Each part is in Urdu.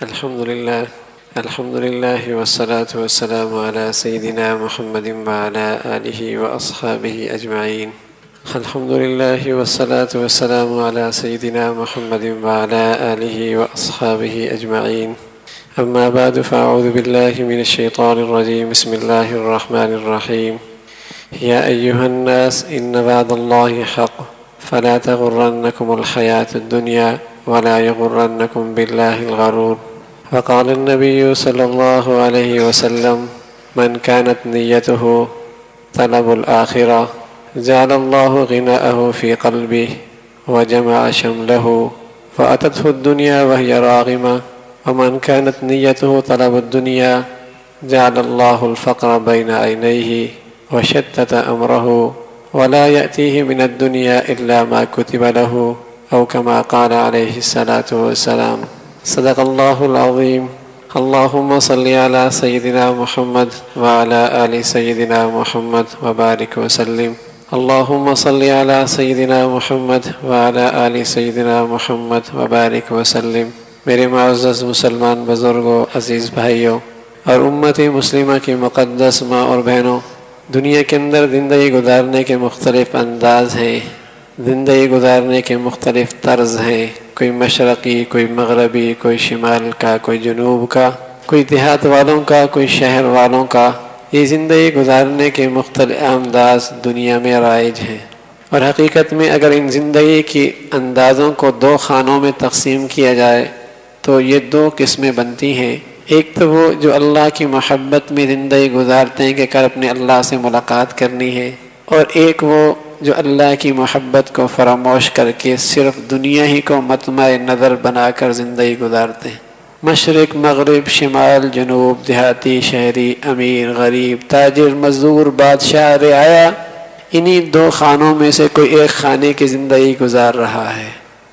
الحمد لله والصلاة والسلام على سيدنا محمد وعلى آله وأصحابه أجمعين. الحمد لله والصلاة والسلام على سيدنا محمد وعلى آله وأصحابه أجمعين. أما بعد فأعوذ بالله من الشيطان الرجيم. بسم الله الرحمن الرحيم. يا أيها الناس إن وعد الله حق فلا تغرنكم الحياة الدنيا ولا يغرنكم بالله الغرور. وقال النبي صلى الله عليه وسلم: من كانت نيته طلب الآخرة جعل الله غناءه في قلبه وجمع شمله وأتته الدنيا وهي راغمة، ومن كانت نيته طلب الدنيا جعل الله الفقر بين عينيه وشتت أمره ولا يأتيه من الدنيا إلا ما كتب له، أو كما قال عليه الصلاة والسلام. صدق الله العظيم. اللهم صل على سيدنا محمد وعلى آل سيدنا محمد وبارك وسلم. اللهم صل على سيدنا محمد وعلى آل سيدنا محمد وبارك وسلم. میرے معزز مسلمان بزرگوں، عزیز بھائیوں اور امت مسلمہ کی مقدس ماں اور بہنوں، دنیا کے اندر زندگی گزارنے کے مختلف انداز ہیں، زندگی گزارنے کے مختلف طرز ہیں، کوئی مشرقی، کوئی مغربی، کوئی شمال کا، کوئی جنوب کا، کوئی دیہات والوں کا، کوئی شہر والوں کا. یہ زندگی گزارنے کے مختلف انداز دنیا میں رائج ہیں، اور حقیقت میں اگر ان زندگی کی اندازوں کو دو خانوں میں تقسیم کیا جائے تو یہ دو قسمیں بنتی ہیں. ایک تو وہ جو اللہ کی محبت میں زندگی گزارتے ہیں کہ کل اپنے اللہ سے ملاقات کرنی ہے، اور ایک وہ جو اللہ کی محبت کو فراموش کر کے صرف دنیا ہی کو مطمع نظر بنا کر زندگی گزارتے ہیں. مشرق، مغرب، شمال، جنوب، دیہاتی، شہری، امیر، غریب، تاجر، مزدور، بادشاہ، رعایا، انہی دو خانوں میں سے کوئی ایک خانے کی زندگی گزار رہا ہے.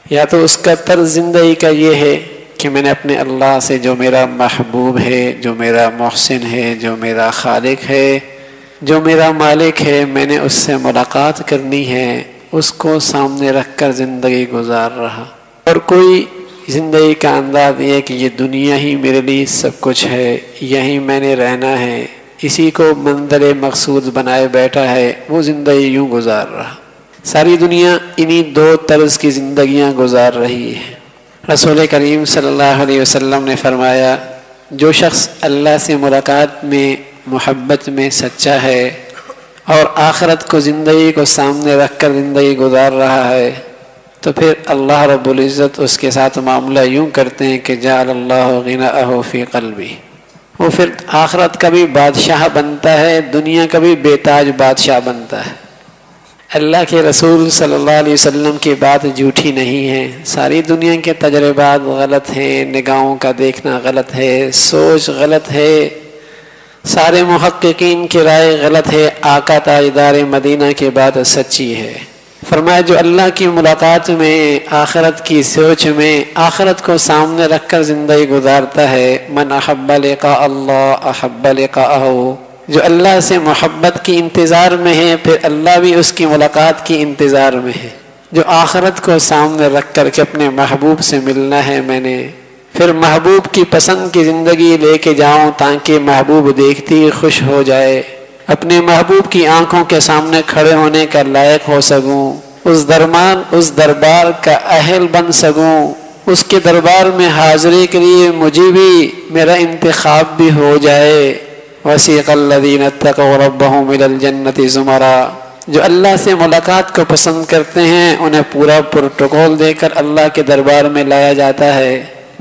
یا تو اس کا طرز زندگی کا یہ ہے کہ میں نے اپنے اللہ سے، جو میرا محبوب ہے، جو میرا محسن ہے، جو میرا خالق ہے، جو میرا مالک ہے، میں نے اس سے ملاقات کرنی ہے، اس کو سامنے رکھ کر زندگی گزار رہا. اور کوئی زندگی کا انداز یہ ہے کہ یہ دنیا ہی میرے لیے سب کچھ ہے، یہیں میں نے رہنا ہے، اسی کو منزل مقصود بنائے بیٹھا ہے، وہ زندگی یوں گزار رہا. ساری دنیا انہی دو طرز کی زندگیاں گزار رہی ہے. رسول کریم صلی اللہ علیہ وسلم نے فرمایا: جو شخص اللہ سے ملاقات میں، محبت میں سچا ہے اور آخرت کو، زندگی کو سامنے رکھ کر زندگی گزار رہا ہے، تو پھر اللہ رب العزت اس کے ساتھ معاملہ یوں کرتے ہیں کہ جعل اللہ غناءہ فی قلبی. وہ پھر آخرت کا بھی بادشاہ بنتا ہے، دنیا کا بھی بے تاج بادشاہ بنتا ہے. اللہ کے رسول صلی اللہ علیہ وسلم کی بات جھوٹی نہیں ہے. ساری دنیا کے تجربات غلط ہیں، نگاہوں کا دیکھنا غلط ہے، سوچ غلط ہے، سارے محققین کی رائے غلط ہے. آقا تاجدار مدینہ کی بات سچی ہے. فرمایا: جو اللہ کی ملاقات میں، آخرت کی سوچ میں، آخرت کو سامنے رکھ کر زندگی گزارتا ہے، من احب لقاء اللہ احب لقاءہ، جو اللہ سے محبت کی انتظار میں ہے، پھر اللہ بھی اس کی ملاقات کی انتظار میں ہے. جو آخرت کو سامنے رکھ کر کے اپنے محبوب سے ملنا ہے، میں نے پھر محبوب کی پسند کی زندگی لے کے جاؤں تاکہ محبوب دیکھتی خوش ہو جائے، اپنے محبوب کی آنکھوں کے سامنے کھڑے ہونے کا لائق ہو سکوں، اس دربار کا اہل بن سکوں، اس کے دربار میں حاضری کے لیے مجھے بھی میرا انتخاب بھی ہو جائے. وسیق الذین اتقوا ربهم الى الجنۃ زمرا، جو اللہ سے ملاقات کو پسند کرتے ہیں انہیں پورا پروٹوکول دے کر اللہ کے دربار میں لایا جاتا ہے.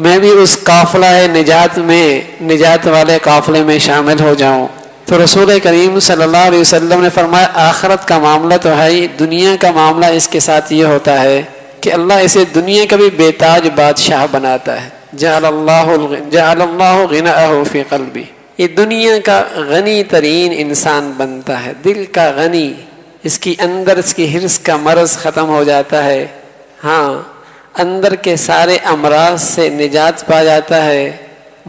میں بھی اس قافلہ نجات والے قافلے میں شامل ہو جاؤں. تو رسول کریم صلی اللہ علیہ وسلم نے فرمایا: آخرت کا معاملہ تو ہے ہی، دنیا کا معاملہ اس کے ساتھ یہ ہوتا ہے کہ اللہ اسے دنیا کا بھی بے تاج بادشاہ بناتا ہے. جعل اللہ غناءہ فی قلبی، یہ دنیا کا غنی ترین انسان بنتا ہے، دل کا غنی، اس کی اندر اس کی حرص کا مرض ختم ہو جاتا ہے. ہاں، اندر کے سارے امراض سے نجات پا جاتا ہے.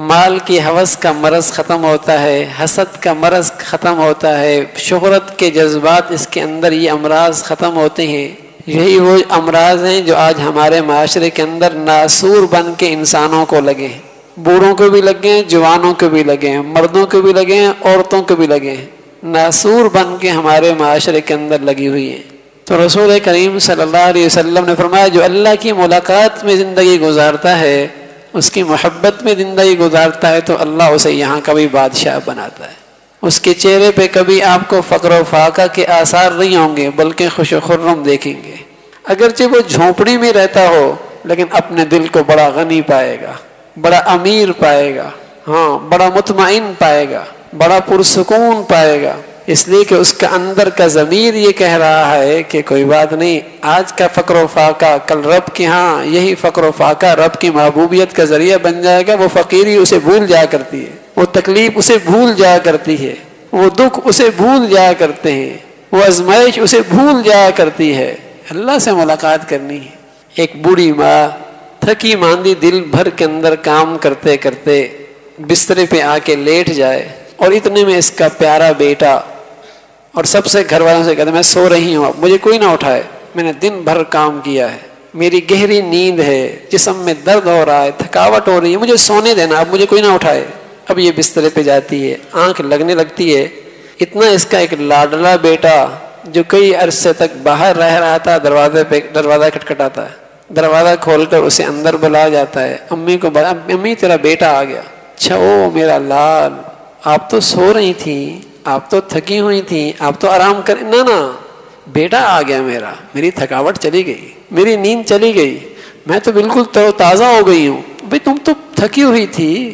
مال کی ہوس کا مرض ختم ہوتا ہے، حسد کا مرض ختم ہوتا ہے، شہرت کے جذبات اس کے اندر یہ امراض ختم ہوتے ہیں. یہی وہ امراض ہیں جو آج ہمارے معاشرے کے اندر ناسور بن کے انسانوں کو لگے ہیں. بوڑھوں کو بھی لگے ہیں، جوانوں کو بھی لگے ہیں، مردوں کو بھی لگے ہیں، عورتوں کو بھی لگے ہیں، ناسور بن کے ہمارے معاشرے کے اندر لگی ہوئی ہیں۔ تو رسول کریم صلی اللہ علیہ وسلم نے فرمایا جو اللہ کی ملاقات میں زندگی گزارتا ہے، اس کی محبت میں زندگی گزارتا ہے، تو اللہ اسے یہاں کا بھی بادشاہ بناتا ہے۔ اس کے چہرے پہ کبھی آپ کو فقر و فاقہ کے آثار نہیں ہوں گے، بلکہ خوش و خرم دیکھیں گے۔ اگرچہ وہ جھونپڑی میں رہتا ہو، لیکن اپنے دل کو بڑا غنی پائے گا، بڑا امیر پائے گا، ہاں بڑا مطمئن پائے گا، بڑا پرسکون پائے گا، اس لیے کہ اس کا اندر کا ضمیر یہ کہہ رہا ہے کہ کوئی بات نہیں، آج کا فقر و فاقہ کل رب کے ہاں یہی فقر و فاقہ رب کی محبوبیت کا ذریعہ بن جائے گا۔ وہ فقیری اسے بھول جایا کرتی ہے، وہ تکلیف اسے بھول جایا کرتی ہے، وہ دکھ اسے بھول جایا کرتے ہیں، وہ آزمائش اسے بھول جایا کرتی ہے۔ اللہ سے ملاقات کرنی ہے۔ ایک بوڑھی ماں تھکی ماندی دل بھر کے اندر کام کرتے کرتے بسترے پہ آ کے لیٹ جائے، اور اتنے میں اس کا پیارا بیٹا اور سب سے گھر والوں سے کہتے میں سو رہی ہوں، اب مجھے کوئی نہ اٹھائے، میں نے دن بھر کام کیا ہے، میری گہری نیند ہے، جسم میں درد ہو رہا ہے، تھکاوٹ ہو رہی ہے، مجھے سونے دینا، اب مجھے کوئی نہ اٹھائے۔ اب یہ بسترے پہ جاتی ہے، آنکھ لگنے لگتی ہے، اتنا اس کا ایک لاڈلا بیٹا جو کئی عرصے تک باہر رہ رہا تھا دروازہ کھٹکھٹاتا ہے، دروازہ کھول کر اسے اندر بلا جاتا ہے، امی کو بتا امی تیرا بیٹا آ گیا۔ اچھا او میرا لال، آپ تو سو رہی تھیں، آپ تو تھکی ہوئی تھیں، آپ تو آرام کر، نہ بیٹا آ گیا میرا، میری تھکاوٹ چلی گئی، میری نیند چلی گئی، میں تو بالکل تر و تازہ ہو گئی ہوں۔ بھائی تم تو تھکی ہوئی تھی،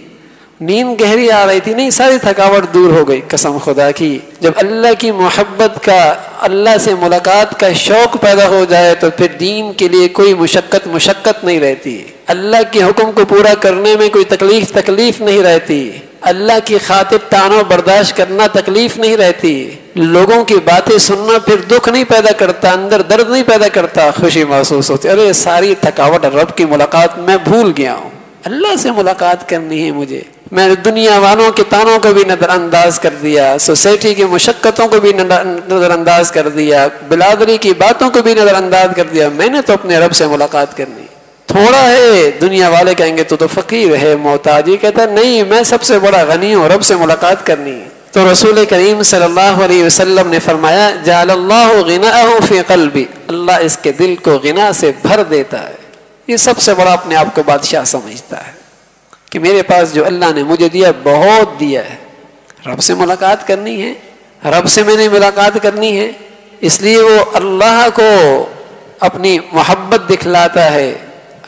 نیند گہری آ رہی تھی، نہیں ساری تھکاوٹ دور ہو گئی۔ قسم خدا کی جب اللہ کی محبت کا، اللہ سے ملاقات کا شوق پیدا ہو جائے تو پھر دین کے لیے کوئی مشقت نہیں رہتی، اللہ کے حکم کو پورا کرنے میں کوئی تکلیف نہیں رہتی، اللہ کی خاطر تانو برداشت کرنا تکلیف نہیں رہتی، لوگوں کی باتیں سننا پھر دکھ نہیں پیدا کرتا، اندر درد نہیں پیدا کرتا، خوشی محسوس ہوتی، ارے ساری تھکاوٹ رب کی ملاقات میں بھول گیا ہوں، اللہ سے ملاقات کرنی ہے مجھے۔ میں نے دنیا والوں کے تانوں کو بھی نظر انداز کر دیا، سوسائٹی کی مشقتوں کو بھی نظر انداز کر دیا، بلادری کی باتوں کو بھی نظر انداز کر دیا، میں نے تو اپنے رب سے ملاقات کرنی۔ تھوڑا ہے، دنیا والے کہیں گے تو فقیر ہے، محتاج، یہ کہتا ہے نہیں میں سب سے بڑا غنی ہوں، رب سے ملاقات کرنی ہے۔ تو رسول کریم صلی اللہ علیہ وسلم نے فرمایا جعل اللہ غناءہ فی قلبی، اللہ اس کے دل کو غنا سے بھر دیتا ہے۔ یہ سب سے بڑا اپنے آپ کو بادشاہ سمجھتا ہے کہ میرے پاس جو اللہ نے مجھے دیا بہت دیا ہے، رب سے ملاقات کرنی ہے، رب سے میں نے ملاقات کرنی ہے، اس لیے وہ اللہ کو اپنی محبت دکھلاتا ہے،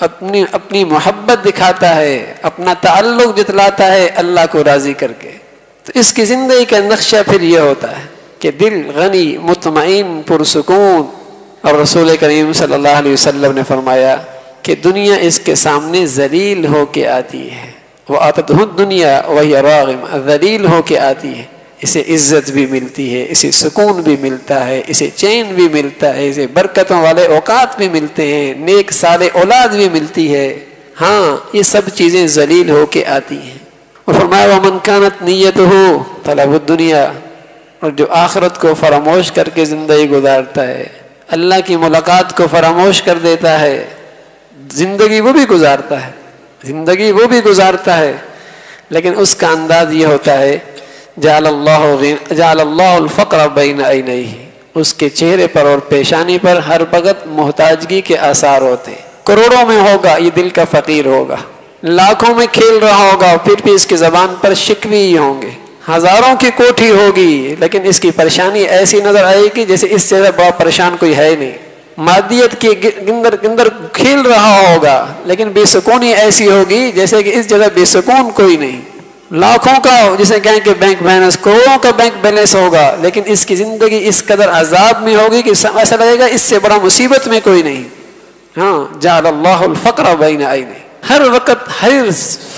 اپنی محبت دکھاتا ہے، اپنا تعلق جتلاتا ہے اللہ کو راضی کر کے۔ تو اس کی زندگی کا نقشہ پھر یہ ہوتا ہے کہ دل غنی، مطمئن، پرسکون۔ اور رسول کریم صلی اللہ علیہ وسلم نے فرمایا کہ دنیا اس کے سامنے ذلیل ہو کے آتی ہے، وَآتَتْهُ الدُّنْيَا وَهِيَ رَاغِمَةٌ، ذلیل ہو کے آتی ہے، اسے عزت بھی ملتی ہے، اسے سکون بھی ملتا ہے، اسے چین بھی ملتا ہے، اسے برکتوں والے اوقات بھی ملتے ہیں، نیک صالح اولاد بھی ملتی ہے، ہاں یہ سب چیزیں ذلیل ہو کے آتی ہیں۔ اور فرمایا وَمَنْ كَانَتْ نِيَّتُهُ طَلَبُ الدُّنْيَا، اور جو آخرت کو فراموش کر کے زندگی گزارتا ہے، اللہ کی ملاقات کو فراموش کر دیتا ہے، زندگی وہ بھی گزارتا ہے، لیکن اس کا انداز یہ ہوتا ہے جعل اللہ الفقر بین عینیہ، اس کے چہرے پر اور پیشانی پر ہر وقت محتاجگی کے آثار ہوتے ہیں۔ کروڑوں میں ہوگا یہ دل کا فقیر ہوگا، لاکھوں میں کھیل رہا ہوگا پھر بھی اس کی زبان پر شکوے ہی ہوں گے، ہزاروں کی کوٹھی ہوگی لیکن اس کی پریشانی ایسی نظر آئے گی جیسے اس سے بڑا پریشان کوئی ہے نہیں، مادیت کے اندر کھیل رہا ہوگا لیکن بے سکونی ایسی ہوگی جیسے کہ اس جگہ بے سکون کوئی نہیں، لاکھوں کا جسے کہیں کہ بینک بیلنس، کروڑوں کا بینک بیلنس ہوگا لیکن اس کی زندگی اس قدر عذاب میں ہوگی کہ ایسا لگے گا اس سے بڑا مصیبت میں کوئی نہیں۔ ہاں جعل اللہ الفقر بین عینیہ، ہر وقت ہر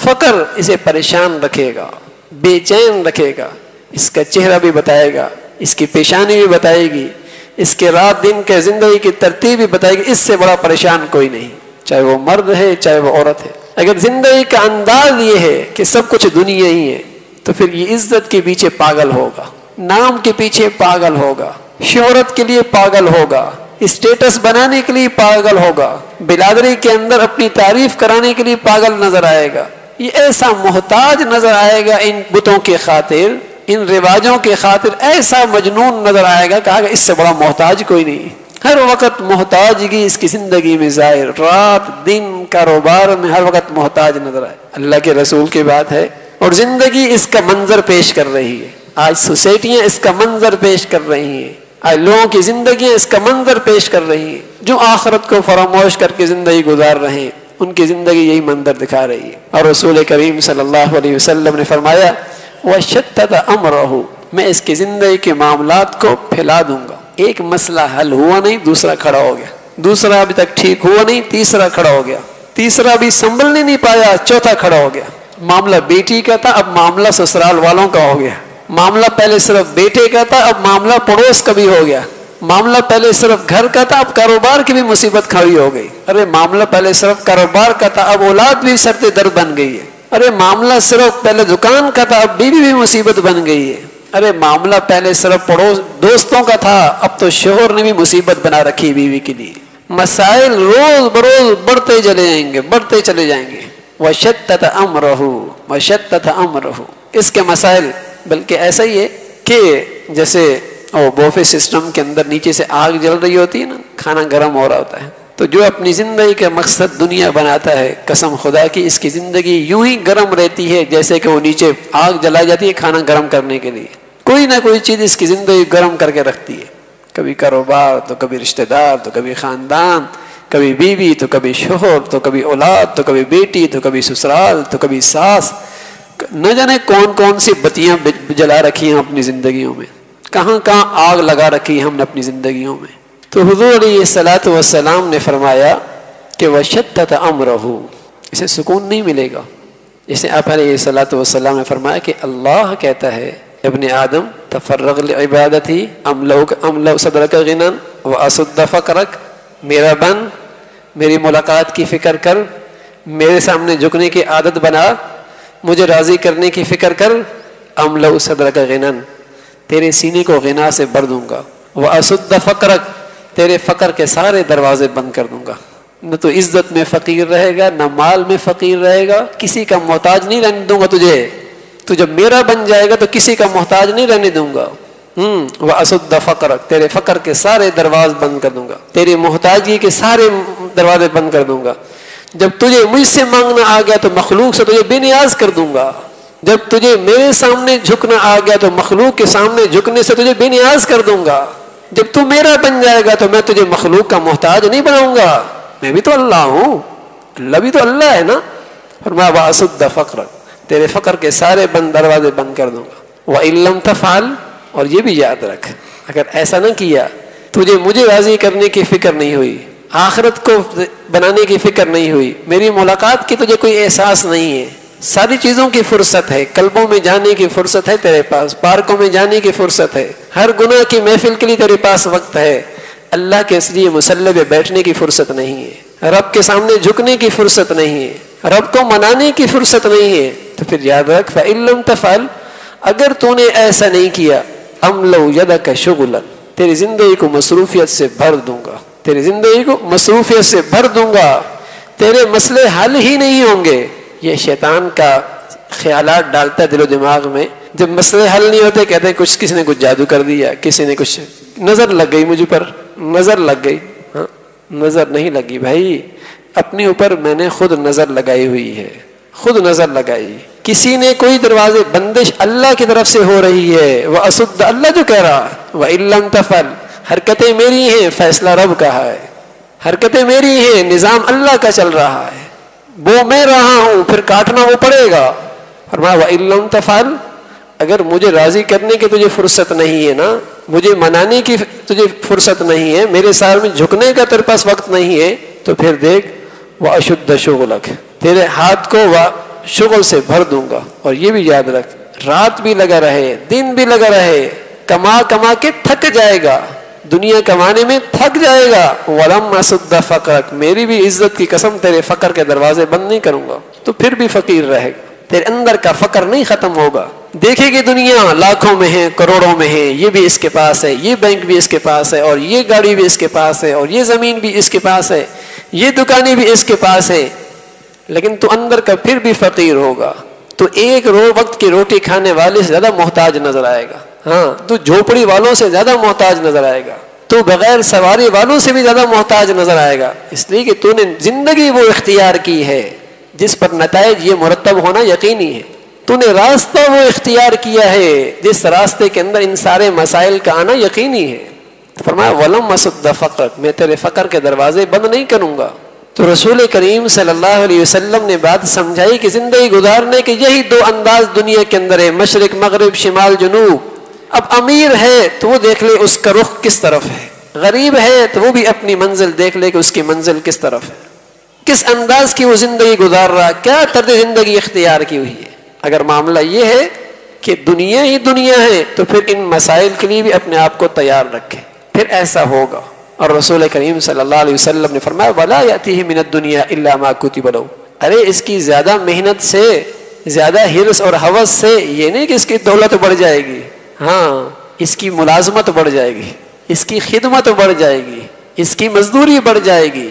فقر اسے پریشان رکھے گا، بے چین رکھے گا، اس کا چہرہ بھی بتائے گا، اس کی پیشانی بھی بتائے گی، اس کے رات دن کے زندگی کی ترتیب بھی بتائے گی، اس سے بڑا پریشان کوئی نہیں، چاہے وہ مرد ہے چاہے وہ عورت ہے۔ اگر زندگی کا انداز یہ ہے کہ سب کچھ دنیا ہی ہے تو پھر یہ عزت کے پیچھے پاگل ہوگا، نام کے پیچھے پاگل ہوگا، شہرت کے لیے پاگل ہوگا، اسٹیٹس بنانے کے لیے پاگل ہوگا، بلادری کے اندر اپنی تعریف کرانے کے لیے پاگل نظر آئے گا، یہ ایسا محتاج نظر آئے گا ان بتوں کی خاطر، ان رواجوں کی خاطر ایسا مجنون نظر آئے گا، کہا کہ اس سے بڑا محتاج کوئی نہیں۔ ہر وقت محتاجگی اس کی زندگی میں ظاہر، رات دن کاروبار میں ہر وقت محتاج نظر آئے۔ اللہ کے رسول کی بات ہے، اور زندگی اس کا منظر پیش کر رہی ہے۔ آج سوسائٹیاں اس کا منظر پیش کر رہی ہیں، آج لوگوں کی زندگیاں اس کا منظر پیش کر رہی ہیں۔ جو آخرت کو فراموش کر کے زندگی گزار رہے ہیں، ان کی زندگی یہی منظر دکھا رہی ہے۔ اور رسول کریم صلی اللہ علیہ وسلم نے فرمایا وَشَتَّتَ أَمْرَهُ، میں اس کی زندگی کے معاملات کو پھیلا دوں گا۔ ایک مسئلہ حل ہوا نہیں، دوسرا کھڑا ہو گیا، دوسرا ابھی تک ٹھیک ہوا نہیں، تیسرا کھڑا ہو گیا، تیسرا بھی سنبھلنے نہیں پایا، چوتھا کھڑا ہو گیا۔ معاملہ بیٹی کا تھا، اب معاملہ سسرال والوں کا ہو گیا۔ معاملہ پہلے صرف بیٹے کا تھا، اب معاملہ پڑوس کا بھی ہو گیا۔ معاملہ پہلے صرف گھر کا تھا، اب کاروبار کی بھی مصیبت کھڑی ہو گئی۔ ارے معاملہ پہلے صرف کاروبار کا تھا، اب اولاد بھی سر در بن گئی ہے۔ ارے معاملہ صرف پہلے دکان کا تھا، اب بیوی بھی مصیبت بن گئی ہے۔ ارے معاملہ پہلے صرف پڑوس دوستوں کا تھا، اب تو شوہر نے بھی مصیبت بنا رکھی بیوی کے لیے۔ مسائل روز بروز بڑھتے چلے جائیں گے، بڑھتے چلے جائیں گے۔ وَشَتَّتَ أَمْرَهُ وَشَتَّتَ أَمْرَهُ، اس کے مسائل بلکہ ایسا ہی ہے کہ جیسے بوفے سسٹم کے اندر نیچے سے آگ جل رہی ہوتی ہے نا، کھانا گرم ہو رہا ہوتا ہے، تو جو اپنی زندگی کا مقصد دنیا بناتا ہے، قسم خدا کی اس کی زندگی یوں ہی گرم رہتی ہے جیسے کہ وہ نیچے آگ جلائی جاتی ہے کھانا گرم کرنے کے لیے۔ کوئی نہ کوئی چیز اس کی زندگی گرم کر کے رکھتی ہے، کبھی کاروبار تو کبھی رشتہ دار تو کبھی خاندان، کبھی بیوی تو کبھی شوہر تو کبھی اولاد تو کبھی بیٹی تو کبھی سسرال تو کبھی ساس، نہ جانے کون کون سی بتیاں جلا رکھی ہیں اپنی زندگیوں میں، کہاں کہاں آگ لگا رکھی ہے ہم نے اپنی زندگیوں میں۔ تو حضور علیہ الصلوۃ والسلام نے فرمایا کہ وَشَتَّتَ أَمْرَهُ، اسے سکون نہیں ملے گا۔ جیسے آپ علیہ الصلوۃ والسلام نے فرمایا کہ اللہ کہتا ہے ابن آدم تفرغ لعبادتی املأ صدرک غنى واسد فقرک، میرا بن میری ملاقات کی فکر کر، میرے سامنے جھکنے کی عادت بنا، مجھے راضی کرنے کی فکر کر، املأ صدرک غنى، تیرے سینے کو غنا سے بھر دوں گا، واسد فقرک، تیرے فقر کے سارے دروازے بند کر دوں گا۔ نہ تو عزت میں فقیر رہے گا، نہ مال میں فقیر رہے گا، کسی کا محتاج نہیں رہنے دوں گا تجھے۔ تو جب میرا بن جائے گا تو کسی کا محتاج نہیں رہنے دوں گا۔ وَأَسُدَّ فَقْرَكَ، تیرے فقر کے سارے دروازے بند کر دوں گا، تیری محتاجی کے سارے دروازے بند کر دوں گا۔ جب تجھے مجھ سے مانگنا آ گیا تو مخلوق سے تجھے بے نیاز کر دوں گا۔ جب تجھے میرے سامنے جھکنا آ گیا تو مخلوق کے سامنے جھکنے سے تجھے بے نیاز کر دوں گا۔ جب تو میرا بن جائے گا تو میں تجھے مخلوق کا محتاج نہیں بناؤں گا، میں بھی تو اللہ ہوں، اللہ بھی تو اللہ ہے نا۔ فرمایا وَأَسُدَّ فَقْرَكَ، تیرے فقر کے سارے بند دروازے بند کر دوں گا۔ وَإِن لَمْ تَفْعَلْ، اور یہ بھی یاد رکھ، اگر ایسا نہ کیا، تجھے مجھے راضی کرنے کی فکر نہیں ہوئی، آخرت کو بنانے کی فکر نہیں ہوئی، میری ملاقات کی تجھے کوئی احساس نہیں ہے، ساری چیزوں کی فرصت ہے، کلبوں میں جانے کی فرصت ہے تیرے پاس، پارکوں میں جانے کی فرصت ہے، ہر گناہ کی محفل کے لیے تیرے پاس وقت ہے، اللہ کے اس لیے مصلی پہ بیٹھنے کی فرصت نہیں ہے، رب کے سامنے جھکنے کی فرصت نہیں ہے، رب کو منانے کی فرصت نہیں ہے، تو پھر یاد رکھ فَإِن لَمْ تَفْعَلْ، اگر تو نے ایسا نہیں کیا، أَمْلَوْ يَدَكَ شُغْلًا، تیری زندگی کو مصروفیت سے بھر دوں گا، تیری زندگی کو مصروفیت سے بھر دوں گا، تیرے مسئلے حل ہی نہیں ہوں گے۔ یہ شیطان کا خیالات ڈالتا ہے دل و دماغ میں، جب مسئلے حل نہیں ہوتے کہتے ہیں کسی نے کچھ جادو کر دیا، کسی نے کچھ نظر لگ گئی، مجھ پر نظر لگ گئی۔ ہاں، نظر نہیں لگی بھائی، اپنے اوپر میں نے خود نظر لگائی ہوئی ہے، خود نظر لگائی۔ کسی نے کوئی دروازے بندش اللہ کی طرف سے ہو رہی ہے، وَأَسُدَّ، اللہ جو کہہ رہا، وَإِن لَمْ تَفْعَلْ، حرکتیں میری ہیں، فیصلہ رب کا ہے، حرکتیں میری ہیں، نظام اللہ کا چل رہا ہے، وہ میں رہا ہوں، پھر کاٹنا وہ پڑے گا۔ فرمایا وَإِن لَمْ تَفْعَلْ، اگر مجھے راضی کرنے کی تجھے فرصت نہیں ہے نا، مجھے منانے کی تجھے فرصت نہیں ہے، میرے سامنے میں جھکنے کا تیرے پاس وقت نہیں ہے، تو پھر دیکھ وَأَشُدَّ شُغْلَكَ، تیرے ہاتھ کو شغل سے بھر دوں گا۔ اور یہ بھی یاد رکھ، رات بھی لگا رہے، دن بھی لگا رہے، کما کما کے تھک جائے گا، دنیا کمانے میں تھک جائے گا۔ وَلَمْ أَسُدَّ فَقْرَكَ، میری بھی عزت کی قسم تیرے فقر کے دروازے بند نہیں کروں گا، تو پھر بھی فقیر رہے گا، تیرے اندر کا فقر نہیں ختم ہوگا۔ دیکھے گی دنیا لاکھوں میں ہے، کروڑوں میں ہے، یہ بھی اس کے پاس ہے، یہ بینک بھی اس کے پاس ہے، اور یہ گاڑی بھی اس کے پاس ہے، اور یہ زمین بھی اس کے پاس ہے، یہ دکانیں بھی اس کے پاس ہے، لیکن تو اندر کا پھر بھی فقیر ہوگا. تو ایک وقت کی روٹی کھانے والے سے زیادہ محتاج نظر آئے گا. ہاں تو جھوپڑی والوں سے زیادہ محتاج نظر آئے گا. تو بغیر سواری والوں سے بھی زیادہ محتاج نظر آئے گا. اس لیے کہ تو نے زندگی وہ اختیار کی ہے جس پر نتائج یہ مرتب ہونا یقینی ہے. تو نے راستہ وہ اختیار کیا ہے جس راستے کے اندر ان سارے مسائل کا آنا یقینی ہے. فرمایا وَلَمْ أَسُدَّ فَقْرَكَ، میں تیرے فقر کے دروازے بند نہیں کروں گا. تو رسول کریم صلی اللہ علیہ وسلم نے بات سمجھائی کہ زندگی گزارنے کے یہی دو انداز دنیا کے اندر ہے، مشرق مغرب شمال جنوب. اب امیر ہے تو وہ دیکھ لے اس کا رخ کس طرف ہے، غریب ہے تو وہ بھی اپنی منزل دیکھ لے کہ اس کی منزل کس طرف ہے، کس انداز کی وہ زندگی گزار رہا، کیا طرز زندگی اختیار کی ہوئی ہے. اگر معاملہ یہ ہے کہ دنیا ہی دنیا ہے تو پھر ان مسائل کے لیے بھی اپنے آپ کو تیار رکھے، پھر ایسا ہوگا. اور رسول کریم صلی اللہ علیہ وسلم نے فرمایا وَلَا يَأْتِهِ مِنَ الدُّنْيَا إِلَّا مَا كُتِبَ لَهُ. ارے اس کی زیادہ محنت سے، زیادہ حرص اور ہوس سے یہ نہیں کہ اس کی دولت بڑھ جائے گی، ہاں اس کی ملازمت بڑھ جائے گی، اس کی خدمت بڑھ جائے گی، اس کی مزدوری بڑھ جائے گی،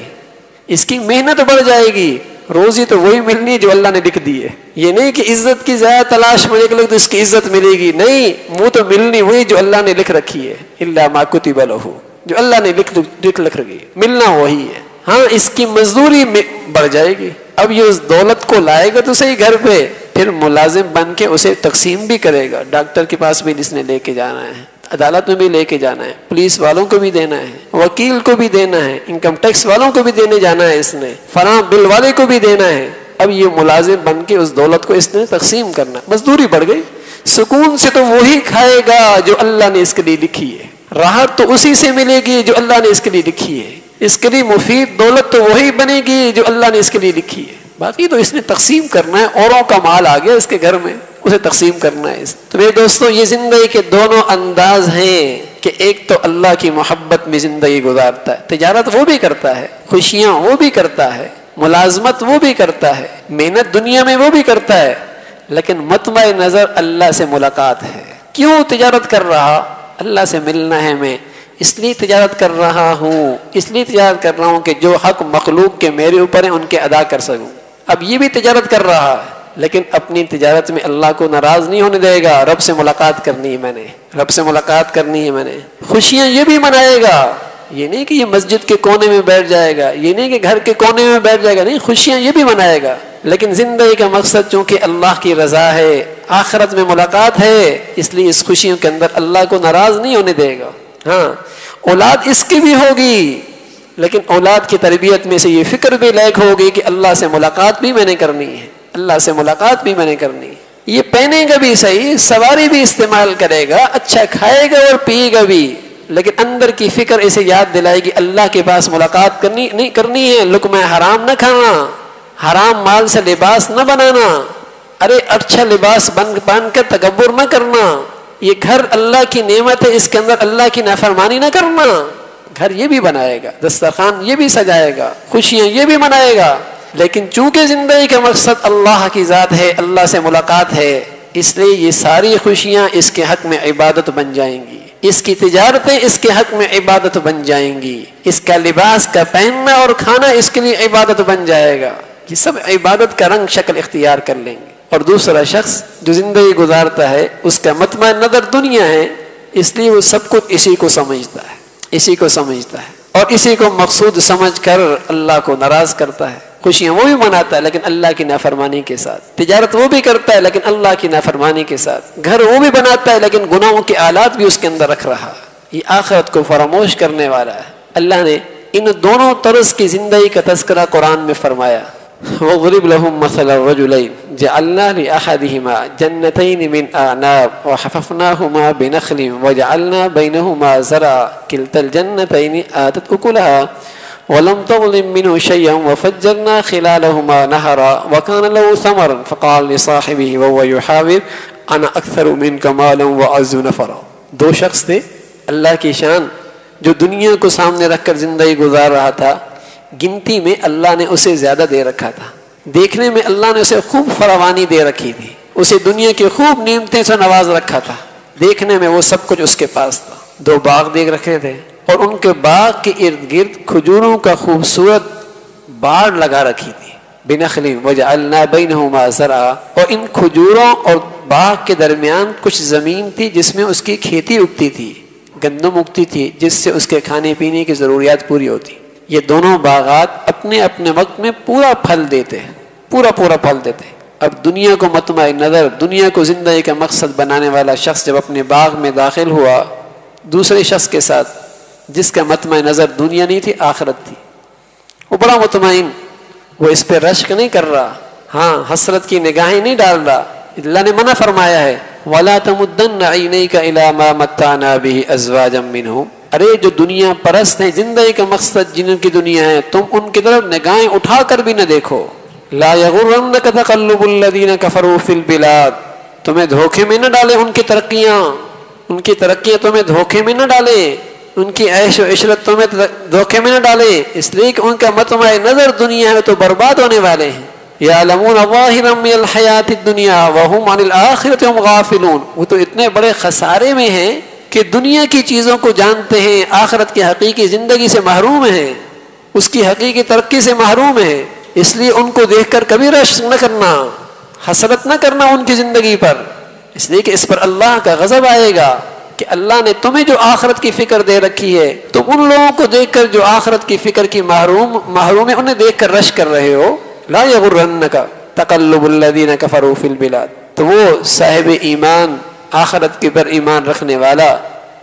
اس کی محنت بڑھ جائے گی. روزی تو وہی ملنی ہے جو اللہ نے لکھ دی ہے. یہ نہیں کہ عزت کی زیادہ تلاش میں نکلے تو اس کی عزت ملے گی، نہیں، وہ تو ملنی وہی جو اللہ نے لکھ رکھی ہے. إِلَّا مَا كُتِبَ لَهُ، جو اللہ نے لکھ رکھی ہے، ملنا وہی ہے. ہاں اس کی مزدوری بڑھ جائے گی. اب یہ اس دولت کو لائے گا تو صحیح گھر پہ، پھر ملازم بن کے اسے تقسیم بھی کرے گا. ڈاکٹر کے پاس بھی اس نے لے کے جانا ہے، عدالت میں بھی لے کے جانا ہے، پولیس والوں کو بھی دینا ہے، وکیل کو بھی دینا ہے، انکم ٹیکس والوں کو بھی دینے جانا ہے، اس نے فلاں بل والے کو بھی دینا ہے. اب یہ ملازم بن کے اس دولت کو اس نے تقسیم کرنا. مزدوری بڑھ گئی. سکون سے تو وہی کھائے گا جو اللہ نے اس کے لیے لکھی ہے، راحت تو اسی سے ملے گی جو اللہ نے اس کے لیے لکھی ہے، اس کے لیے مفید دولت تو وہی بنے گی جو اللہ نے اس کے لیے لکھی ہے. باقی تو اس نے تقسیم کرنا ہے. اوروں کا مال آ گیا اس کے گھر میں، اسے تقسیم کرنا ہے. تو میرے دوستوں یہ زندگی کے دونوں انداز ہیں کہ ایک تو اللہ کی محبت میں زندگی گزارتا ہے، تجارت وہ بھی کرتا ہے، خوشیاں وہ بھی کرتا ہے، ملازمت وہ بھی کرتا ہے، محنت دنیا میں وہ بھی کرتا ہے، لیکن مطمع نظر اللہ سے ملاقات ہے. کیوں تجارت کر رہا؟ اللہ سے ملنا ہے. میں اس لیے تجارت کر رہا ہوں، اس لیے تجارت کر رہا ہوں کہ جو حق مخلوق کے میرے اوپر ہیں ان کے ادا کر سکوں. اب یہ بھی تجارت کر رہا ہے لیکن اپنی تجارت میں اللہ کو ناراض نہیں ہونے دے گا. رب سے ملاقات کرنی ہے میں نے، رب سے ملاقات کرنی ہے میں نے. خوشیاں یہ بھی منائے گا. یہ نہیں کہ یہ مسجد کے کونے میں بیٹھ جائے گا، یہ نہیں کہ گھر کے کونے میں بیٹھ جائے گا، نہیں، خوشیاں یہ بھی منائے گا. لیکن زندگی کا مقصد چونکہ اللہ کی رضا ہے، آخرت میں ملاقات ہے، اس لیے اس خوشیوں کے اندر اللہ کو ناراض نہیں ہونے دے گا. ہاں اولاد اس کی بھی ہوگی لیکن اولاد کی تربیت میں سے یہ فکر بھی لائق ہوگی کہ اللہ سے ملاقات بھی میں نے کرنی ہے، اللہ سے ملاقات بھی میں نے کرنی. یہ پہنے گا بھی صحیح، سواری بھی استعمال کرے گا، اچھا کھائے گا اور پیے گا بھی، لیکن اندر کی فکر اسے یاد دلائے گی اللہ کے پاس ملاقات کرنی ہے. لقمہ حرام نہ کھانا، حرام مال سے لباس نہ بنانا، ارے اچھا لباس پہن کر تکبر نہ کرنا. یہ گھر اللہ کی نعمت ہے، اس کے اندر اللہ کی نافرمانی نہ کرنا. گھر یہ بھی بنائے گا، دسترخوان یہ بھی سجائے گا، خوشیاں یہ بھی منائے گا، لیکن چونکہ زندگی کا مقصد اللہ کی ذات ہے، اللہ سے ملاقات ہے، اس لیے یہ ساری خوشیاں اس کے حق میں عبادت بن جائیں گی، اس کی تجارتیں اس کے حق میں عبادت بن جائیں گی، اس کا لباس کا پہننا اور کھانا اس کے لیے عبادت بن جائے گا. یہ سب عبادت کا رنگ شکل اختیار کر لیں گے. اور دوسرا شخص جو زندگی گزارتا ہے اس کا مطمع نظر دنیا ہے، اس لیے وہ سب کچھ اسی کو سمجھتا ہے، اسی کو سمجھتا ہے اور اسی کو مقصود سمجھ کر اللہ کو ناراض کرتا ہے. خوشیاں وہ بھی مناتا ہے لیکن اللہ کی نافرمانی کے ساتھ، تجارت وہ بھی کرتا ہے لیکن اللہ کی نافرمانی کے ساتھ، گھر وہ بھی بناتا ہے لیکن گناہوں کے آلات بھی اس کے اندر رکھ رہا. یہ آخرت کو فراموش کرنے والا ہے. اللہ نے ان دونوں طرز کی زندگی کا تذکرہ قرآن میں فرمایا. وَاضْرِبْ لَهُمْ مَثَلَ الرَّجُلَيْنِ جَعَلْنَا لِأَحَدِهِمَا جَنَّتَيْنِ مِنْ أَعْنَابٍ وَحَفَفْنَاهُمَا بِنَخْلٍ وَجَعَلْنَا بَيْنَهُمَا زَرْعًا كِلْتَا الْجَنَّتَيْنِ آتَتْ أُكُلَهَا وَلَمْ تَظْلِم مِّنْهُ شَيْئًا وَفَجَّرْنَا خِلَالَهُمَا نَهَرًا وَكَانَ لَهُ ثَمَرٌ فَقَالَ لِصَاحِبِهِ وَهُوَ يُحَاوِرُهُ أَنَا أَكْثَرُ مِنْكَ مَالًا وَأَعَزُّ نَفَرًا. دو شخص تھے، اللہ کی شان جو دنیا کو سامنے رکھ کر زندگی گزار رہا تھا، گنتی میں اللہ نے اسے زیادہ دے رکھا تھا، دیکھنے میں اللہ نے اسے خوب فراوانی دے رکھی تھی، اسے دنیا کی خوب نعمتیں سے نواز رکھا تھا، دیکھنے میں وہ سب کچھ اس کے پاس تھا. دو باغ دیکھ رکھے تھے اور ان کے باغ کے ارد گرد کھجوروں کا خوبصورت باڑ لگا رکھی تھی، بنخل وجعلنا بینہما زرعا، اور ان کھجوروں اور باغ کے درمیان کچھ زمین تھی جس میں اس کی کھیتی اگتی تھی، گندم اگتی تھی جس سے اس کے کھانے پینے کی ضروریات پوری ہوتی۔ یہ دونوں باغات اپنے اپنے وقت میں پورا پھل دیتے، پورا پھل دیتے۔ اب دنیا کو مطمع نظر، دنیا کو زندگی کا مقصد بنانے والا شخص جب اپنے باغ میں داخل ہوا دوسرے شخص کے ساتھ جس کا مطمع نظر دنیا نہیں تھی آخرت تھی، وہ بڑا مطمئن، وہ اس پہ رشک نہیں کر رہا، ہاں حسرت کی نگاہیں نہیں ڈال رہا۔ اللہ نے منع فرمایا ہے وَلَا تَمُدَّنَّ عَيْنَيْكَ إِلَىٰ مَا مَتَّعْنَا بِهِ أَزْوَاجًا مِّنْهُمْ، ارے جو دنیا پرست ہیں، زندگی کا مقصد جن کی دنیا ہے، تم ان کی طرف نگاہیں اٹھا کر بھی نہ دیکھو۔ لا يغرنك تقلب الذين كفروا في البلاد، تمہیں دھوکے میں نہ ڈالے ان کی ترقیاں تمہیں دھوکے میں نہ ڈالے، ان کی عیش و عشرت تمہیں دھوکے میں نہ ڈالے، اس لیے کہ ان کا مطمع نظر دنیا ہے تو برباد ہونے والے ہیں۔ يعلمون ظاہرا من الحیات الدنیا وهم عن الآخرة هم غافلون، وہ تو اتنے بڑے خسارے میں ہیں کہ دنیا کی چیزوں کو جانتے ہیں، آخرت کی حقیقی زندگی سے محروم ہیں، اس کی حقیقی ترقی سے محروم ہیں، اس لیے ان کو دیکھ کر کبھی رشک نہ کرنا، حسرت نہ کرنا ان کی زندگی پر، اس لیے کہ اس پر اللہ کا غضب آئے گا کہ اللہ نے تمہیں جو آخرت کی فکر دے رکھی ہے، تم ان لوگوں کو دیکھ کر جو آخرت کی فکر کی محروم ہے انہیں دیکھ کر رشک کر رہے ہو۔ لا یغرنک تقلب الذین کفروا فی البلاد، تو وہ صاحب ایمان، آخرت کے پر ایمان رکھنے والا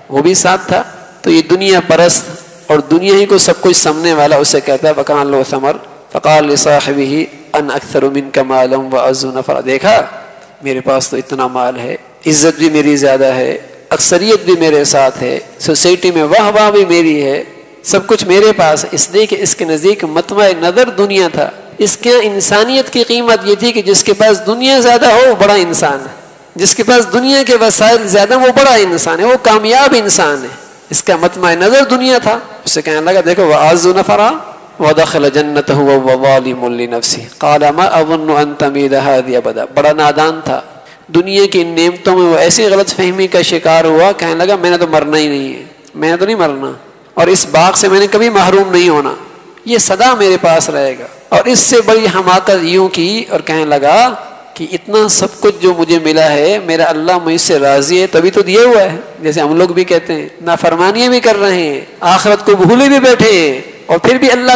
وہ بھی ساتھ تھا، تو یہ دنیا پرست اور دنیا ہی کو سب کچھ سمجھنے والا اسے کہتا ہے وَكَانَ لَهُ ثَمَرٌ فقال لصاحبه انا اکثر منک مالا واعز نفرا، دیکھا میرے پاس تو اتنا مال ہے، عزت بھی میری زیادہ ہے، اکثریت بھی میرے ساتھ ہے، سوسائٹی میں واہ واہ بھی میری ہے، سب کچھ میرے پاس ہے، اس لیے کہ اس کے نزدیک مطمع نظر دنیا تھا۔ اس کے انسانیت کی قیمت یہ تھی کہ جس کے پاس دنیا زیادہ ہو وہ بڑا انسان ہے، جس کے پاس دنیا کے وسائل زیادہ وہ بڑا انسان ہے، وہ کامیاب انسان ہے۔ اس کا مطمع نظر دنیا تھا، اسے کہنے لگا دیکھو واعز نفرا وَدَخَلَ جَنَّتَهُ وَهُوَ ظَالِمٌ لِنَفْسِهِ قَالَ مَا أَظُنُّ أَن تَمِيدَ هَٰذِهِ أَبَدًا، بڑا نادان تھا، دنیا کی ان نعمتوں میں وہ ایسی غلط فہمی کا شکار ہوا، کہنے لگا میں نے تو مرنا ہی نہیں ہے، میں نے تو نہیں مرنا، اور اس باغ سے میں نے کبھی محروم نہیں ہونا، یہ سدا میرے پاس رہے گا۔ اور اس سے بڑی حماقت یوں کی اور کہنے لگا کہ اتنا سب کچھ جو مجھے ملا ہے، میرا اللہ مجھ سے راضی ہے تبھی تو دیا ہوا ہے، جیسے ہم لوگ بھی کہتے ہیں نافرمانیاں بھی کر رہے ہیں، آخرت کو بھولے بھی بیٹھے ہیں، اور پھر بھی اللہ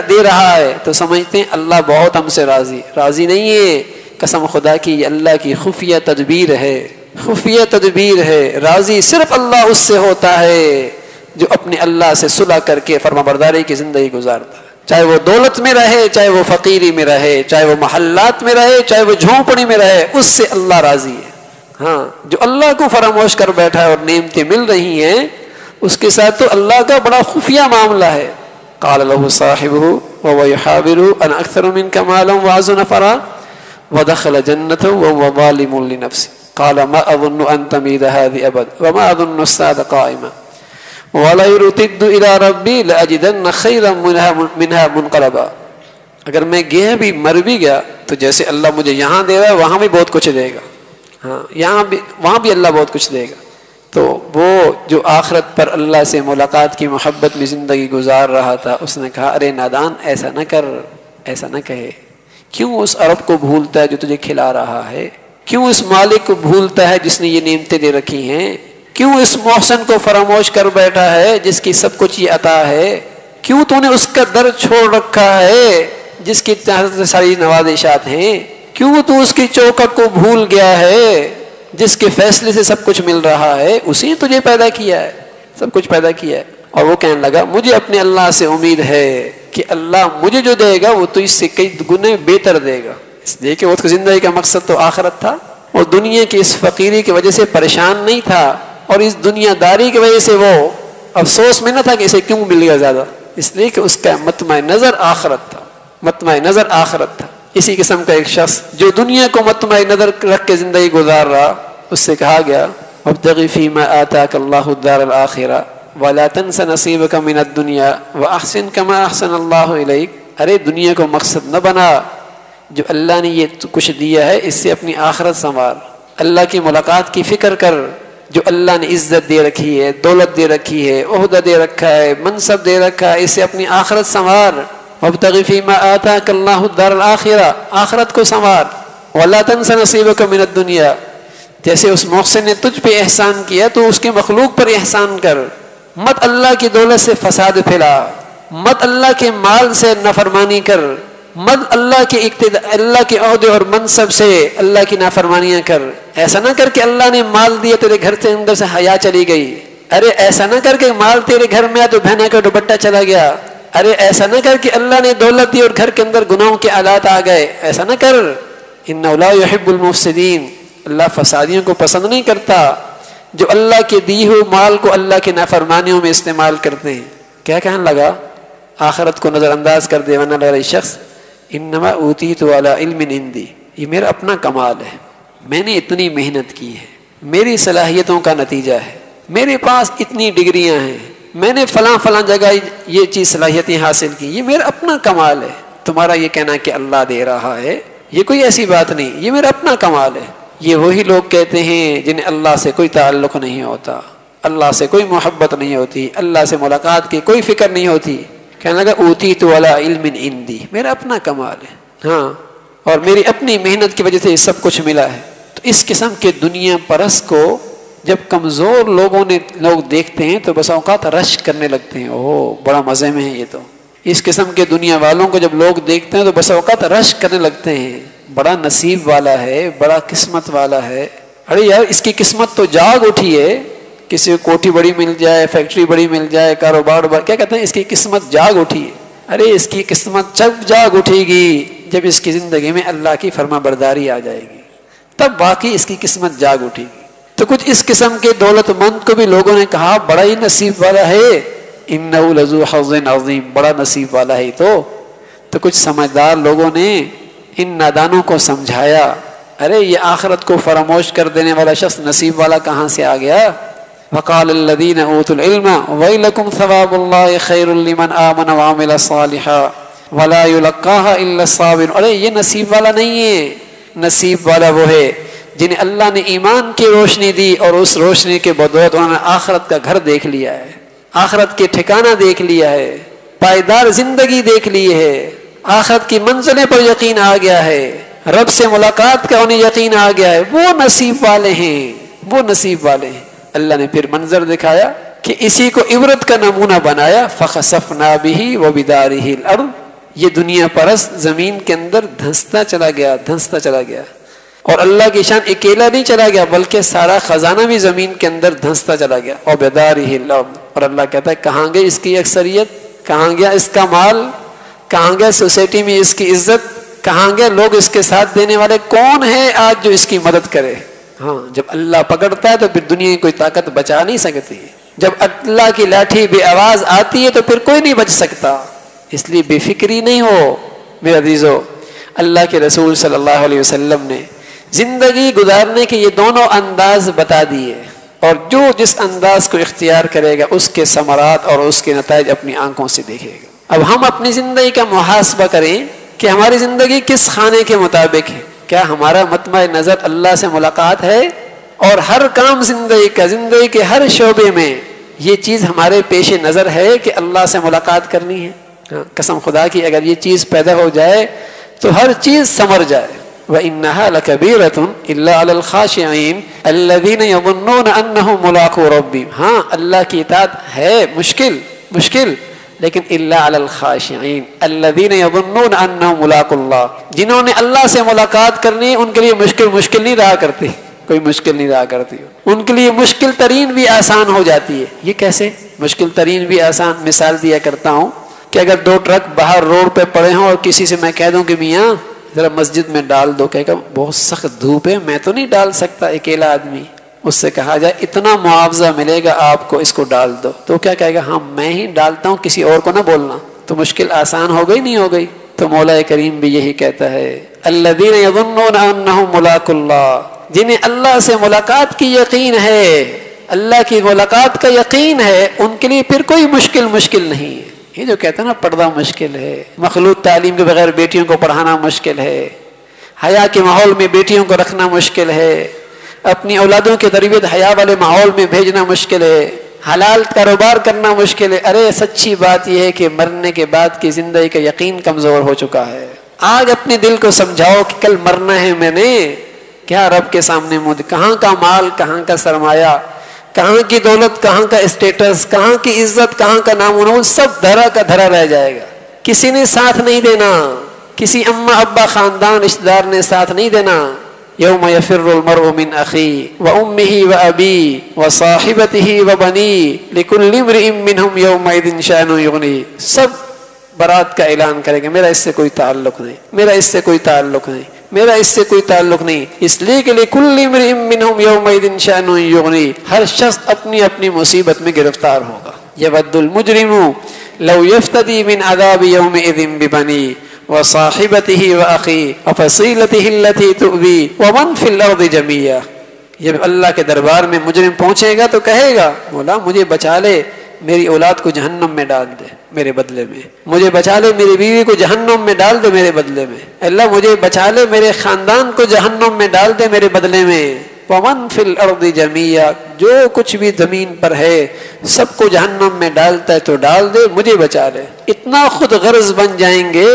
دے رہا ہے تو سمجھتے ہیں اللہ بہت ہم سے راضی نہیں ہے۔ قسم خدا کی یہ اللہ کی خفیہ تدبیر ہے، خفیہ تدبیر ہے، راضی صرف اللہ اس سے ہوتا ہے جو اپنے اللہ سے صلح کر کے فرمانبرداری کی زندگی گزارتا ہے، چاہے وہ دولت میں رہے، چاہے وہ فقیری میں رہے، چاہے وہ محلات میں رہے، چاہے وہ جھونپڑی میں رہے، اس سے اللہ راضی ہے۔ ہاں جو اللہ کو فراموش کر بیٹھا ہے اور نعمتیں مل رہی ہیں اس کے ساتھ تو اللہ کا بڑا خفیہ معاملہ ہے۔ قال له صاحبه وهو يحاوره انا اكثر منك مالا واعز نفرا ودخل جنته وهو ظالم لنفسه قال ما اظن ان تميد هذه ابدا وما اظن الساعه قائمه ولا يرتد الى ربي لاجدن خيرا منها منقلبا، اگر میں گیا بھی مر بھی گیا تو جیسے اللہ مجھے یہاں دے رہا ہے وہاں بھی بہت کچھ دے گا، ہاں وہاں بھی اللہ بہت کچھ دے گا۔ تو وہ جو آخرت پر اللہ سے ملاقات کی محبت میں زندگی گزار رہا تھا، اس نے کہا ارے نادان ایسا نہ کر، ایسا نہ کہے، کیوں اس عرب کو بھولتا ہے جو تجھے کھلا رہا ہے، کیوں اس مالک کو بھولتا ہے جس نے یہ نعمتیں دے رکھی ہیں، کیوں اس محسن کو فراموش کر بیٹھا ہے جس کی سب کچھ یہ عطا ہے، کیوں تو نے اس کا در چھوڑ رکھا ہے جس کی ساری نوازشات ہیں، کیوں تو اس کی چوکٹ کو بھول گیا ہے جس کے فیصلے سے سب کچھ مل رہا ہے، اسی تجھے پیدا کیا ہے، سب کچھ پیدا کیا ہے۔ اور وہ کہنے لگا مجھے اپنے اللہ سے امید ہے کہ اللہ مجھے جو دے گا وہ تو اس سے کئی گنے بہتر دے گا، اس لیے کہ وہ زندگی کا مقصد تو آخرت تھا، اور دنیا کی اس فقیری کی وجہ سے پریشان نہیں تھا، اور اس دنیا داری کی وجہ سے وہ افسوس میں نہ تھا کہ اسے کیوں مل گیا زیادہ، اس لیے کہ اس کا مطمع نظر آخرت تھا، مطمع نظر آخرت تھا۔ اسی قسم کا ایک شخص جو دنیا کو مطمع نظر رکھ کے زندگی گزار رہا، اس سے کہا گیا وابتغ فیما آتاک اللہ الدار الآخرہ ولا تنس نصیبک من الدنیا واحسن کما احسن اللہ الیک، ارے دنیا کو مقصد نہ بنا، جو اللہ نے یہ کچھ دیا ہے اس سے اپنی آخرت سنوار، اللہ کی ملاقات کی فکر کر، جو اللہ نے عزت دے رکھی ہے، دولت دے رکھی ہے، عہدہ دے رکھا ہے، منصب دے رکھا ہے، اس سے اپنی آخرت سنوار، وابتغ فیما آتاک اللہ الدار الآخرہ، آخرت کو سنوار، ولا تنس نصیبک من الدنیا، جیسے اس محسن نے تجھ پہ احسان کیا تو اس کے مخلوق پر احسان کر، مت اللہ کی دولت سے فساد پھیلا، مت اللہ کے مال سے نافرمانی کر، مت اللہ کے عہدے اور منصب سے اللہ کی نافرمانیاں کر۔ ایسا نہ کر کہ اللہ نے مال دیا تیرے گھر سے اندر سے حیا چلی گئی، ارے ایسا نہ کر کہ مال تیرے گھر میں آیا تو بہنا کا دوپٹہ چلا گیا، ارے ایسا نہ کر کہ اللہ نے دولت دی اور گھر کے اندر گناہوں کے آلات آ گئے، ایسا نہ کر۔ انہ لا یحب المفسدین، اللہ فسادیوں کو پسند نہیں کرتا، جو اللہ کے دی ہوئے مال کو اللہ کے نافرمانیوں میں استعمال کرتے ہیں۔ کیا کہنے لگا؟ آخرت کو نظر انداز کر دے ورنہ لگا شخص انما اوتیت علی علم عندی، یہ میرا اپنا کمال ہے، میں نے اتنی محنت کی ہے، میری صلاحیتوں کا نتیجہ ہے، میرے پاس اتنی ڈگریاں ہیں، میں نے فلاں جگہ یہ چیز صلاحیتیں حاصل کی، یہ میرا اپنا کمال ہے۔ تمہارا یہ کہنا کہ اللہ دے رہا ہے یہ کوئی ایسی بات نہیں، یہ میرا اپنا کمال ہے۔ یہ وہی لوگ کہتے ہیں جنہیں اللہ سے کوئی تعلق نہیں ہوتا، اللہ سے کوئی محبت نہیں ہوتی، اللہ سے ملاقات کی کوئی فکر نہیں ہوتی، کہنے لگا اوتیت علی علم عندی، میرا اپنا کمال ہے، ہاں، اور میری اپنی محنت کی وجہ سے یہ سب کچھ ملا ہے۔ تو اس قسم کے دنیا پرست کو جب کمزور لوگ دیکھتے ہیں تو بس اوقات رشک کرنے لگتے ہیں، اوہ بڑا مزے میں ہے یہ تو۔ اس قسم کے دنیا والوں کو جب لوگ دیکھتے ہیں تو بس اوقات رشک کرنے لگتے ہیں، بڑا نصیب والا ہے، بڑا قسمت والا ہے، ارے یار اس کی قسمت تو جاگ اٹھی ہے، کسی کو کوٹھی بڑی مل جائے، فیکٹری بڑی مل جائے، کاروبار کیا کہتے ہیں، اس کی قسمت جاگ اٹھی ہے۔ ارے اس کی قسمت جب جاگ اٹھے گی جب اس کی زندگی میں اللہ کی فرما برداری آ جائے گی، تب باقی اس کی قسمت جاگ اٹھے گی۔ تو کچھ اس قسم کے دولت مند کو بھی لوگوں نے کہا بڑا ہی نصیب والا ہے، انہ لذو حظ عظیم، بڑا نصیب والا ہے تو کچھ سمجھدار لوگوں نے ان نادانوں کو سمجھایا، ارے یہ آخرت کو فراموش کر دینے والا شخص نصیب والا کہاں سے آ گیا؟ وقال الذین اوتوا العلم ویلکم ثواب اللہ خیر لمن آمن وعمل صالحا ولا یلقاها الا الصابرون۔ ارے یہ نصیب والا نہیں ہے، نصیب والا وہ ہے جنہیں اللہ نے ایمان کی روشنی دی اور اس روشنی کے بدولت انہوں نے آخرت کا گھر دیکھ لیا ہے، آخرت کے ٹھکانہ دیکھ لیا ہے، پائیدار زندگی دیکھ لی ہے، آخرت کی منزلیں پر یقین آ گیا ہے، رب سے ملاقات کا انہیں یقین آ گیا ہے، وہ نصیب والے ہیں، وہ نصیب والے ہیں۔ اللہ نے پھر منظر دکھایا کہ اسی کو عبرت کا نمونہ بنایا، فخسفنا به وبداره الارض، یہ دنیا پرست زمین کے اندر دھنستا چلا گیا، اور اللہ کی شان اکیلا نہیں چلا گیا بلکہ سارا خزانہ بھی زمین کے اندر دھنستا چلا گیا، وبداره الارض، اور اللہ کہتا ہے کہاں گئی اس کی اکثریت، کہاں گیا اس کا مال، کہاں گیا سوسائٹی میں اس کی عزت، کہاں گیا لوگ اس کے ساتھ دینے والے، کون ہے آج جو اس کی مدد کرے؟ ہاں جب اللہ پکڑتا ہے تو پھر دنیا کی کوئی طاقت بچا نہیں سکتی، جب اللہ کی لاٹھی بے آواز آتی ہے تو پھر کوئی نہیں بچ سکتا، اس لیے بے فکری نہیں ہو میرے عزیزو۔ اللہ کے رسول صلی اللہ علیہ وسلم نے زندگی گزارنے کے یہ دونوں انداز بتا دیے، اور جو جس انداز کو اختیار کرے گا اس کے ثمرات اور اس کے نتائج اپنی آنکھوں سے دیکھے گا۔ اب ہم اپنی زندگی کا محاسبہ کریں کہ ہماری زندگی کس خانے کے مطابق ہے، کیا ہمارا مطمع نظر اللہ سے ملاقات ہے، اور ہر کام زندگی کے ہر شعبے میں یہ چیز ہمارے پیش نظر ہے کہ اللہ سے ملاقات کرنی ہے؟ قسم خدا کی اگر یہ چیز پیدا ہو جائے تو ہر چیز سمر جائے۔ وَإِنَّهَا لَكَبِيرَةٌ إِلَّا عَلَى الْخَاشِعِينَ الَّذِينَ يَظُنُّونَ أَنَّهُمْ مُلَاقُو رَبِّهِمْ، ہاں اللہ کی اطاعت ہے مشکل لیکن إِلَّا عَلَى الْخَاشِعِينَ الَّذِينَ يَظُنُّونَ أَنَّهُمْ مُلَاقُو اللَّهِ، جنہوں نے اللہ سے ملاقات کرنی ان کے لیے مشکل نہیں رہا کرتی، کوئی مشکل نہیں رہا کرتی، ان کے لیے مشکل ترین بھی آسان ہو جاتی ہے۔ یہ کیسے مشکل ترین بھی آسان؟ مثال دیا کرتا ہوں کہ اگر دو ٹرک باہر روڈ پہ پڑے ہوں اور کسی سے میں کہہ دوں کہ میاں ذرا مسجد میں ڈال دو، کہے گا بہت سخت دھوپ ہے میں تو نہیں ڈال سکتا اکیلا آدمی، اس سے کہا جائے اتنا معاوضہ ملے گا آپ کو، اس کو ڈال دو، تو کیا کہے گا؟ ہاں میں ہی ڈالتا ہوں کسی اور کو نہ بولنا، تو مشکل آسان ہو گئی نہیں ہو گئی؟ تو مولا کریم بھی یہی کہتا ہے الذین یظنون انہم ملاقو اللہ، جنہیں اللہ سے ملاقات کی یقین ہے، اللہ کی ملاقات کا یقین ہے، ان کے لیے پھر کوئی مشکل نہیں ہے۔ یہ جو کہتے ہیں نا پردہ مشکل ہے، مخلوط تعلیم کے بغیر بیٹیوں کو پڑھانا مشکل ہے، حیا کے ماحول میں بیٹیوں کو رکھنا مشکل ہے، اپنی اولادوں کی تربیت حیا والے ماحول میں بھیجنا مشکل ہے، حلال کاروبار کرنا مشکل ہے. ارے سچی بات یہ ہے کہ مرنے کے بعد کی زندگی کا یقین کمزور ہو چکا ہے. آج اپنے دل کو سمجھاؤ کہ کل مرنا ہے میں نے. کیا رب کے سامنے منہ کہاں کا مال, کہاں کا سرمایہ, کہاں کی دولت, کہاں کا اسٹیٹس, کہاں کی عزت, کہاں کا نام و نمود, سب دھرا کا دھرا رہ جائے گا. کسی نے ساتھ نہیں دینا, کسی اما ابا خاندان رشتہ دار نے ساتھ نہیں دینا. یوم یفر المرء من اخی و امہ و ابی و صاحبتہ و بنی لکل امرئ منہم یومئذ شأن یغنی. سب برات کا اعلان کریں گے, میرا اس سے کوئی تعلق نہیں, میرا اس سے کوئی تعلق نہیں, میرا اس سے کوئی تعلق نہیں. اس لیے کہ لکل امرئ منہم یومئذ شأن یغنی, ہر شخص اپنی اپنی مصیبت میں گرفتار ہوگا. یود المجرم لو یفتدی من عذاب یومئذ ببنی وصاحبتہ واخی وفصیلتہ التی تؤوی ومن فی الارض جمیعا. جب اللہ کے دربار میں مجرم پہنچے گا تو کہے گا مولا مجھے بچا لے, میری اولاد کو جہنم میں ڈال دے میرے بدلے میں, مجھے بچا لے میری بیوی کو جہنم میں ڈال دے میرے بدلے میں, اللہ مجھے بچا لے میرے خاندان کو جہنم میں ڈال دے میرے بدلے میں. ومن فی الارض جمیعا, جو کچھ بھی زمین پر ہے سب کو جہنم میں ڈالتا ہے تو ڈال دے, مجھے بچا لے. اتنا خود غرض بن جائیں گے.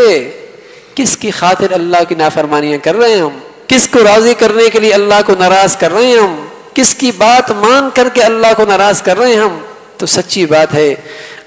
کس کی خاطر اللہ کی نافرمانیاں کر رہے ہیں ہم, کس کو راضی کرنے کے لیے اللہ کو ناراض کر رہے ہیں ہم, کس کی بات مان کر کے اللہ کو ناراض کر رہے ہیں ہم. تو سچی بات ہے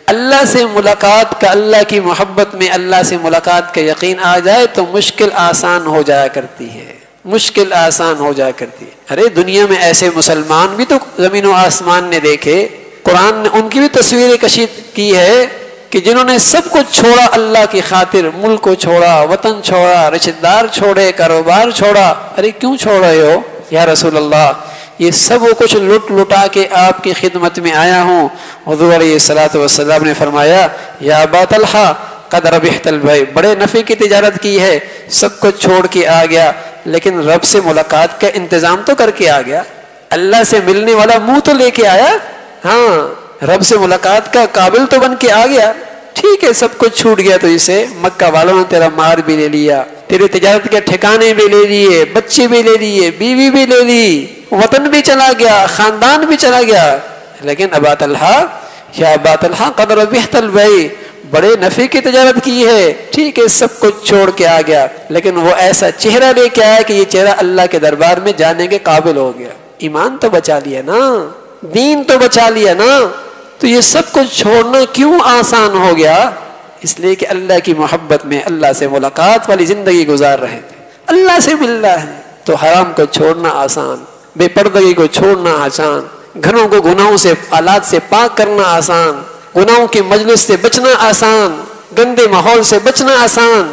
اللہ سے ملاقات کا, اللہ کی محبت میں اللہ سے ملاقات کا یقین آ جائے تو مشکل آسان ہو جایا کرتی ہے, مشکل آسان ہو جایا کرتی ہے. ارے دنیا میں ایسے مسلمان بھی تو زمین و آسمان نے دیکھے, قرآن نے ان کی بھی تصویریں کشید کی ہے کہ جنہوں نے سب کچھ چھوڑا اللہ کی خاطر, ملک کو چھوڑا, وطن چھوڑا, رشتہ دار چھوڑے, کاروبار چھوڑا. ارے کیوں چھوڑ رہے ہو یا رسول اللہ؟ یہ سب کچھ لٹ لٹا کے آپ کی خدمت میں آیا ہوں. حضور علیہ الصلوۃ والسلام نے فرمایا یا ابا طلحہ قد ربحت البیع, بڑے نفع کی تجارت کی ہے, سب کچھ چھوڑ کے آ گیا, لیکن رب سے ملاقات کا انتظام تو کر کے آ گیا. اللہ سے ملنے والا منہ تو لے کے آیا, ہاں رب سے ملاقات کا قابل تو بن کے آ گیا. ٹھیک ہے سب کچھ چھوٹ گیا تو اسے مکہ والوں نے تیرا مار بھی لے لیا, تیری تجارت کے ٹھکانے بھی لے لیے, بچے بھی لے لیے, بیوی بھی لے لی, وطن بھی چلا گیا, خاندان بھی چلا گیا, لیکن ابا طلحہ یا ابا طلحہ قد ربحت البیع, بڑے نفع کی تجارت کی ہے. ٹھیک ہے سب کچھ چھوڑ کے آ گیا, لیکن وہ ایسا چہرہ لے کے آیا کہ یہ چہرہ اللہ کے دربار میں جانے کے قابل ہو گیا. ایمان تو بچا لیا نا, دین تو بچا لیا نا. تو یہ سب کچھ چھوڑنا کیوں آسان ہو گیا؟ اس لیے کہ اللہ کی محبت میں اللہ سے ملاقات والی زندگی گزار رہے تھے. اللہ سے ملنا ہے تو حرام کو چھوڑنا آسان, بے پردگی کو چھوڑنا آسان, گھروں کو گناہوں سے آلات سے پاک کرنا آسان, گناہوں کی مجلس سے بچنا آسان, گندے ماحول سے بچنا آسان,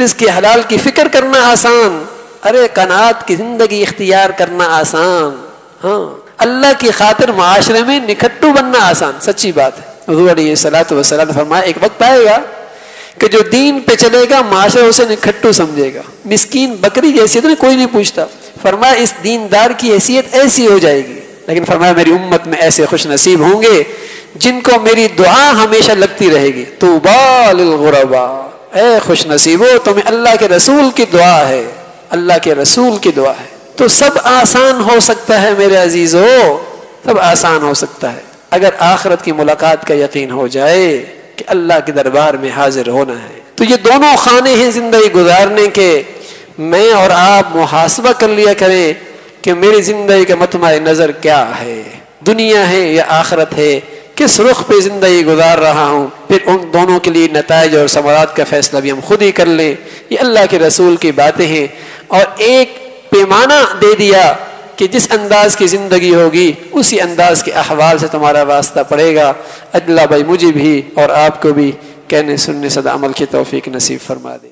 رزق حلال کی فکر کرنا آسان, ارے قناعت کی زندگی اختیار کرنا آسان. ہاں اللہ کی خاطر معاشرے میں نکھٹو بننا آسان. سچی بات ہے. حضور علیہ الصلوۃ والسلام نے فرمایا ایک وقت آئے گا کہ جو دین پہ چلے گا معاشرہ اسے نکھٹو سمجھے گا, مسکین بکری جیسی تو کوئی نہیں پوچھتا. فرمایا اس دیندار کی حیثیت ایسی ہو جائے گی, لیکن فرمایا میری امت میں ایسے خوش نصیب ہوں گے جن کو میری دعا ہمیشہ لگتی رہے گی. طوبیٰ للغرباء, اے خوش نصیبو تمہیں اللہ کے رسول کی دعا ہے, اللہ کے رسول کی دعا ہے. تو سب آسان ہو سکتا ہے میرے عزیزو, سب آسان ہو سکتا ہے اگر آخرت کی ملاقات کا یقین ہو جائے کہ اللہ کے دربار میں حاضر ہونا ہے. تو یہ دونوں خانے ہیں زندگی گزارنے کے. میں اور آپ محاسبہ کر لیا کریں کہ میری زندگی کا مطمع نظر کیا ہے, دنیا ہے یا آخرت ہے, کس رخ پہ زندگی گزار رہا ہوں. پھر ان دونوں کے لیے نتائج اور ثمرات کا فیصلہ بھی ہم خود ہی کر لیں. یہ اللہ کے رسول کی باتیں ہیں, اور ایک پیمانہ دے دیا کہ جس انداز کی زندگی ہوگی اسی انداز کے احوال سے تمہارا واسطہ پڑے گا. اللہ بھائی مجھے بھی اور آپ کو بھی کہنے سننے صدا عمل کی توفیق نصیب فرما دے.